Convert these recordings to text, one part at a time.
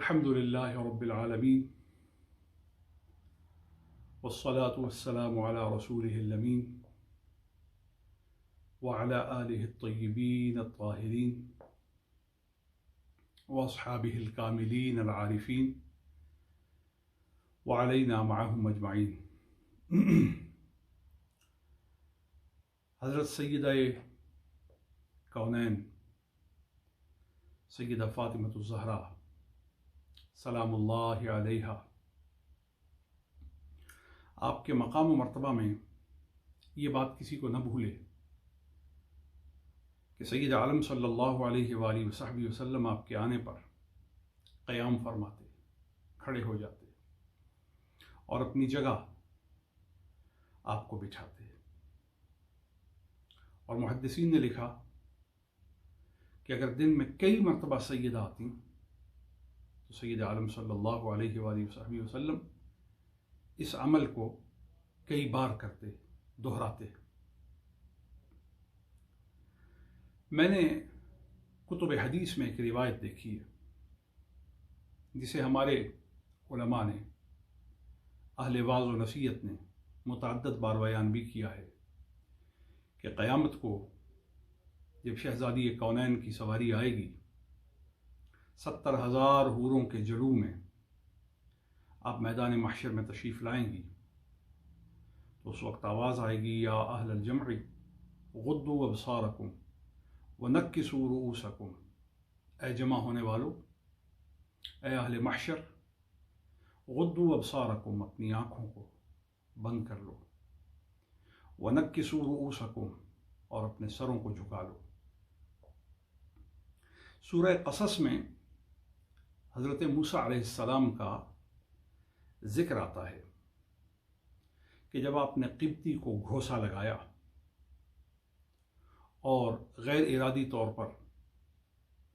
الحمد لله رب العالمين والصلاة والسلام على رسوله الأمين وعلى آله الطيبين الطاهرين وأصحابه الكاملين العارفين وعلينا معهم أجمعين. حضرت سیدہ کونین سیدہ فاطمۃ الزہرا سلام اللہ علیہا، آپ کے مقام و مرتبہ میں یہ بات کسی کو نہ بھولے کہ سید عالم صلی اللہ علیہ وآلہ وصحبہ وسلم آپ کے آنے پر قیام فرماتے، کھڑے ہو جاتے اور اپنی جگہ آپ کو بٹھاتے. اور محدثین نے لکھا کہ اگر دن میں کئی مرتبہ سیدہ آتی تو سید عالم صلی اللہ علیہ وآلہ وصحبہ وسلم اس عمل کو کئی بار کرتے، دہراتے. میں نے کتب حدیث میں ایک روایت دیکھی ہے جسے ہمارے علماء نے، اہل واعظ و نصیحت نے متعدد بار بیان بھی کیا ہے کہ قیامت کو جب شہزادی کونین کی سواری آئے گی 70,000 حوروں کے جلوہ میں آپ میدان محشر میں تشریف لائیں گی تو اس وقت آواز آئے گی، یا اہل الجمع غضوا ابصارکم ونکسوا رؤوسکم، اے جمع ہونے والو، اے اہل محشر، غضوا ابصارکم، اپنی آنکھوں کو بند کر لو، ونکسوا رؤوسکم، اور اپنے سروں کو جھکا لو. سورہ قصص میں حضرت موسیٰ علیہ السلام کا ذکر آتا ہے کہ جب آپ نے قبطی کو گھوسا لگایا اور غیر ارادی طور پر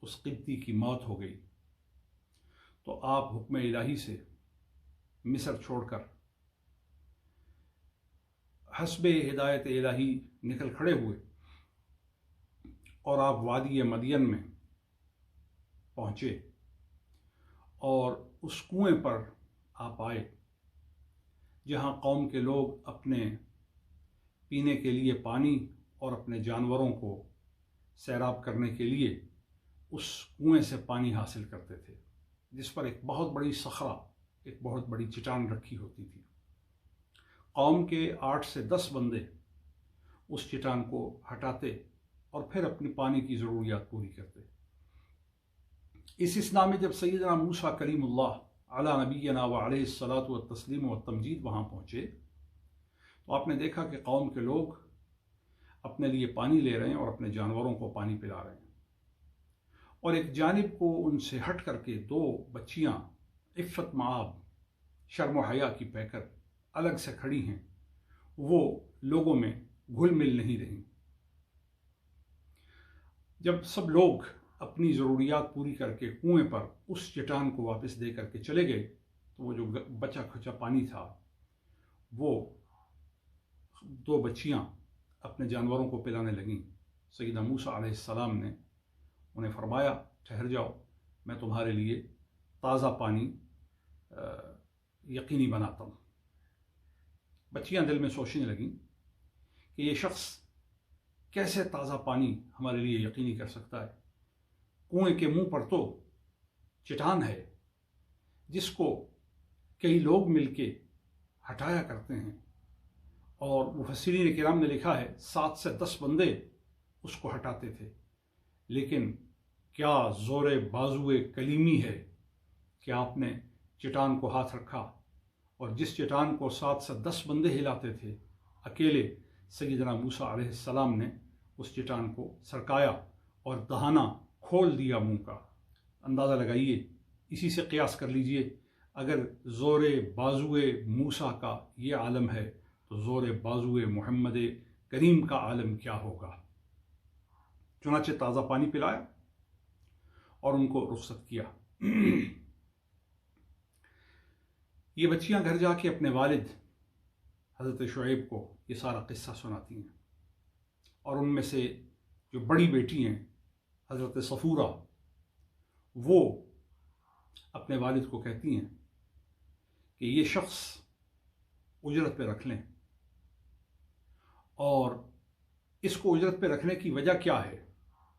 اس قبطی کی موت ہو گئی تو آپ حکم الہی سے مصر چھوڑ کر حسب ہدایت الہی نکل کھڑے ہوئے اور آپ وادی مدین میں پہنچے اور اس کنویں پر آپ آئے جہاں قوم کے لوگ اپنے پینے کے لیے پانی اور اپنے جانوروں کو سیراب کرنے کے لیے اس کنویں سے پانی حاصل کرتے تھے، جس پر ایک بہت بڑی صخرہ، ایک بہت بڑی چٹان رکھی ہوتی تھی. قوم کے 8 سے 10 بندے اس چٹان کو ہٹاتے اور پھر اپنی پانی کی ضروریات پوری کرتے. اس اثناء میں جب سیدنا موسیٰ کلیم اللہ علی نبینا وعلیہ الصلاۃ والتسلیم والتمجید وہاں پہنچے تو آپ نے دیکھا کہ قوم کے لوگ اپنے لیے پانی لے رہے ہیں اور اپنے جانوروں کو پانی پلا رہے ہیں، اور ایک جانب کو ان سے ہٹ کر کے 2 بچیاں عفت مآب، شرم و حیا کی پہ کر الگ سے کھڑی ہیں، وہ لوگوں میں گھل مل نہیں رہی. جب سب لوگ اپنی ضروریات پوری کر کے کنویں پر اس چٹان کو واپس دے کر کے چلے گئے تو وہ جو بچا کھچا پانی تھا وہ 2 بچیاں اپنے جانوروں کو پلانے لگیں. سیدنا موسیٰ علیہ السلام نے انہیں فرمایا، ٹھہر جاؤ، میں تمہارے لیے تازہ پانی یقینی بناتا ہوں. بچیاں دل میں سوچنے لگیں کہ یہ شخص کیسے تازہ پانی ہمارے لیے یقینی کر سکتا ہے؟ کنویں کے منہ پر تو چٹان ہے جس کو کئی لوگ مل کے ہٹایا کرتے ہیں، اور مفسرین کرام نے لکھا ہے 7 سے 10 بندے اس کو ہٹاتے تھے، لیکن کیا زور بازوئے کلیمی ہے کہ آپ نے چٹان کو ہاتھ رکھا اور جس چٹان کو 7 سے 10 بندے ہلاتے تھے، اکیلے سیدنا موسیٰ علیہ السلام نے اس چٹان کو سرکایا اور دہانہ کھول دیا منہ کا. اندازہ لگائیے، اسی سے قیاس کر لیجئے، اگر زور بازوئے موسیٰ کا یہ عالم ہے تو زور بازوئے محمد کریم کا عالم کیا ہوگا. چنانچہ تازہ پانی پلایا اور ان کو رخصت کیا. یہ بچیاں گھر جا کے اپنے والد حضرت شعیب کو یہ سارا قصہ سناتی ہیں، اور ان میں سے جو بڑی بیٹی ہیں حضرت صفورہ، وہ اپنے والد کو کہتی ہیں کہ یہ شخص اجرت پہ رکھ لیں، اور اس کو اجرت پہ رکھنے کی وجہ کیا ہے؟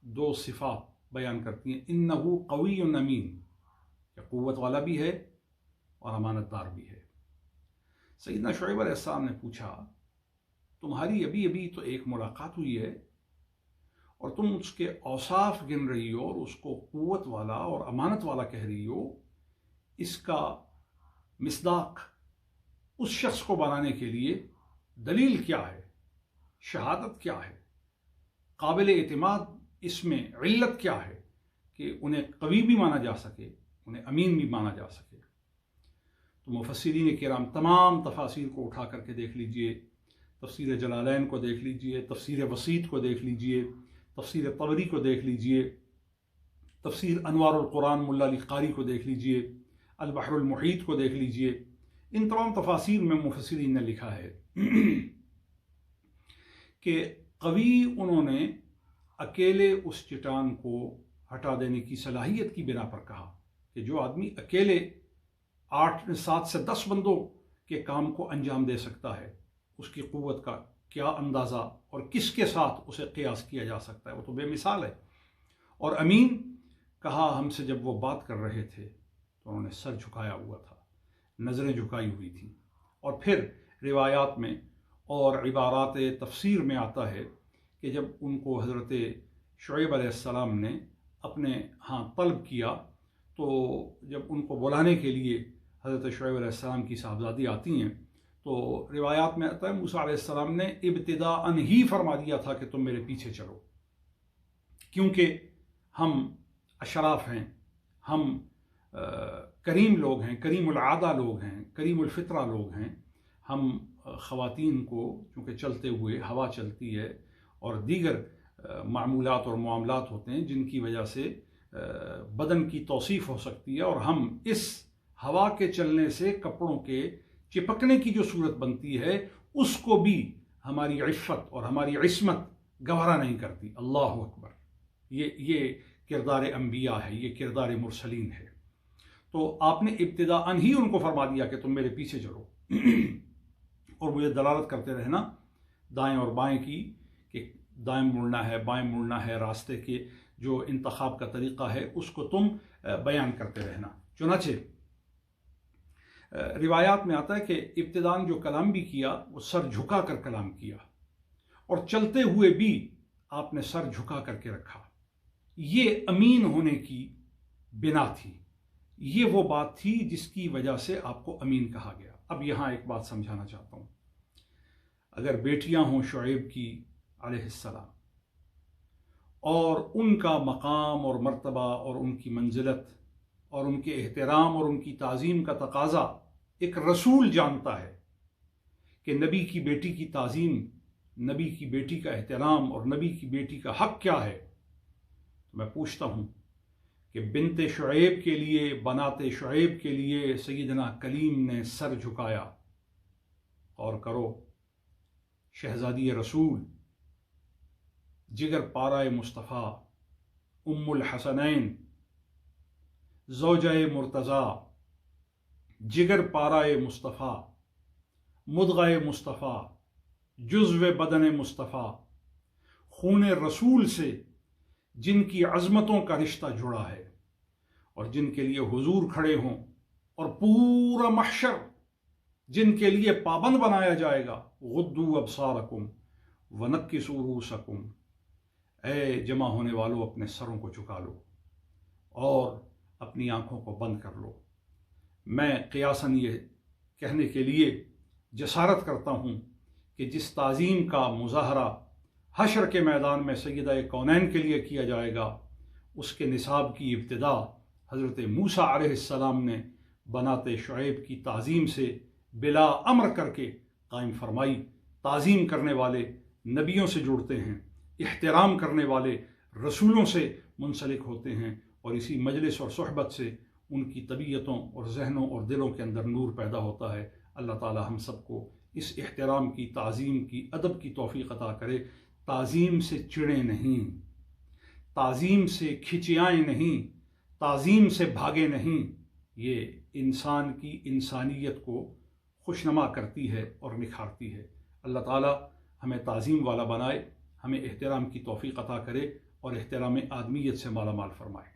2 صفات بیان کرتی ہیں، انہو قوی امین، کہ قوت والا بھی ہے اور امانت دار بھی ہے۔ سیدنا شعیب علیہ السلام نے پوچھا، تمہاری ابھی تو ایک ملاقات ہوئی ہے اور تم اس کے اوصاف گن رہی ہو اور اس کو قوت والا اور امانت والا کہہ رہی ہو، اس کا مصداق اس شخص کو بنانے کے لیے دلیل کیا ہے؟ شہادت کیا ہے؟ قابل اعتماد اس میں علت کیا ہے کہ انہیں قوی بھی مانا جا سکے، انہیں امین بھی مانا جا سکے؟ تو مفسرین کرام تمام تفاسیر کو اٹھا کر کے دیکھ لیجئے، تفسیر جلالین کو دیکھ لیجئے، تفسیر وسیط کو دیکھ لیجئے، تفسیر طبری کو دیکھ لیجئے، تفسیر انوار القرآن ملا علی قاری کو دیکھ لیجئے، البحر المحیط کو دیکھ لیجئے۔ ان تمام تفاسیر میں مفسرین نے لکھا ہے کہ قوی انہوں نے اکیلے اس چٹان کو ہٹا دینے کی صلاحیت کی بنا پر کہا کہ جو آدمی اکیلے 7 سے 10 بندوں کے کام کو انجام دے سکتا ہے، اس کی قوت کا کیا اندازہ اور کس کے ساتھ اسے قیاس کیا جا سکتا ہے، وہ تو بے مثال ہے۔ اور امین کہا ہم سے جب وہ بات کر رہے تھے تو انہوں نے سر جھکایا ہوا تھا، نظریں جھکائی ہوئی تھیں۔ اور پھر روایات میں اور عبارات تفسیر میں آتا ہے کہ جب ان کو حضرت شعیب علیہ السلام نے اپنے ہاں طلب کیا تو جب ان کو بلانے کے لیے حضرت شعیب علیہ السلام کی صاحبزادی آتی ہیں تو روایات میں آتا ہے موسیٰ علیہ السلام نے ابتداءً ہی فرما دیا تھا کہ تم میرے پیچھے چلو، کیونکہ ہم اشراف ہیں، ہم کریم لوگ ہیں، کریم العادہ لوگ ہیں، کریم الفطرہ لوگ ہیں۔ ہم خواتین کو چونکہ چلتے ہوئے ہوا چلتی ہے اور دیگر معمولات اور معاملات ہوتے ہیں جن کی وجہ سے بدن کی توصیف ہو سکتی ہے، اور ہم اس ہوا کے چلنے سے کپڑوں کے چپکنے کی جو صورت بنتی ہے اس کو بھی ہماری عفت اور ہماری عصمت گوارا نہیں کرتی۔ اللہ اکبر! یہ کردار انبیاء ہے، یہ کردار مرسلین ہے۔ تو آپ نے ابتداءً ہی ان کو فرما دیا کہ تم میرے پیچھے چلو اور مجھے دلالت کرتے رہنا دائیں اور بائیں کی، کہ دائیں مڑنا ہے، بائیں مڑنا ہے، راستے کے جو انتخاب کا طریقہ ہے اس کو تم بیان کرتے رہنا۔ چنانچہ روایات میں آتا ہے کہ ابتداءً جو کلام بھی کیا وہ سر جھکا کر کلام کیا، اور چلتے ہوئے بھی آپ نے سر جھکا کر کے رکھا۔ یہ امین ہونے کی بنا تھی، یہ وہ بات تھی جس کی وجہ سے آپ کو امین کہا گیا۔ اب یہاں ایک بات سمجھانا چاہتا ہوں، اگر بیٹیاں ہوں شعیب کی علیہ السلام اور ان کا مقام اور مرتبہ اور ان کی منزلت اور ان کے احترام اور ان کی تعظیم کا تقاضا ایک رسول جانتا ہے کہ نبی کی بیٹی کی تعظیم، نبی کی بیٹی کا احترام اور نبی کی بیٹی کا حق کیا ہے، تو میں پوچھتا ہوں کہ بنت شعیب کے لیے، بنات شعیب کے لیے سیدنا کلیم نے سر جھکایا۔ اور کرو، شہزادی رسول، جگر پارہ مصطفیٰ، ام الحسنین، زوجہ مرتضیٰ، جگر پارہ مصطفیٰ، مدغہ مصطفیٰ، جزو بدن مصطفیٰ، خون رسول سے جن کی عظمتوں کا رشتہ جڑا ہے اور جن کے لیے حضور کھڑے ہوں اور پورا محشر جن کے لیے پابند بنایا جائے گا، غدوا ابصارکم ونکسوا رؤوسکم، اے جمع ہونے والوں اپنے سروں کو جھکا لو اور اپنی آنکھوں کو بند کر لو۔ میں قیاساً یہ کہنے کے لیے جسارت کرتا ہوں کہ جس تعظیم کا مظاہرہ حشر کے میدان میں سیدہ کونین کے لیے کیا جائے گا، اس کے نصاب کی ابتدا حضرت موسیٰ علیہ السلام نے بنات شعیب کی تعظیم سے بلا امر کر کے قائم فرمائی۔ تعظیم کرنے والے نبیوں سے جڑتے ہیں، احترام کرنے والے رسولوں سے منسلک ہوتے ہیں، اور اسی مجلس اور صحبت سے ان کی طبیعتوں اور ذہنوں اور دلوں کے اندر نور پیدا ہوتا ہے۔ اللہ تعالی ہم سب کو اس احترام کی، تعظیم کی، ادب کی توفیق عطا کرے۔ تعظیم سے چڑیں نہیں، تعظیم سے کھچیائیں نہیں، تعظیم سے بھاگے نہیں، یہ انسان کی انسانیت کو خوشنما کرتی ہے اور نکھارتی ہے۔ اللہ تعالیٰ ہمیں تعظیم والا بنائے، ہمیں احترام کی توفیق عطا کرے اور احترام آدمیت سے مالا مال فرمائے۔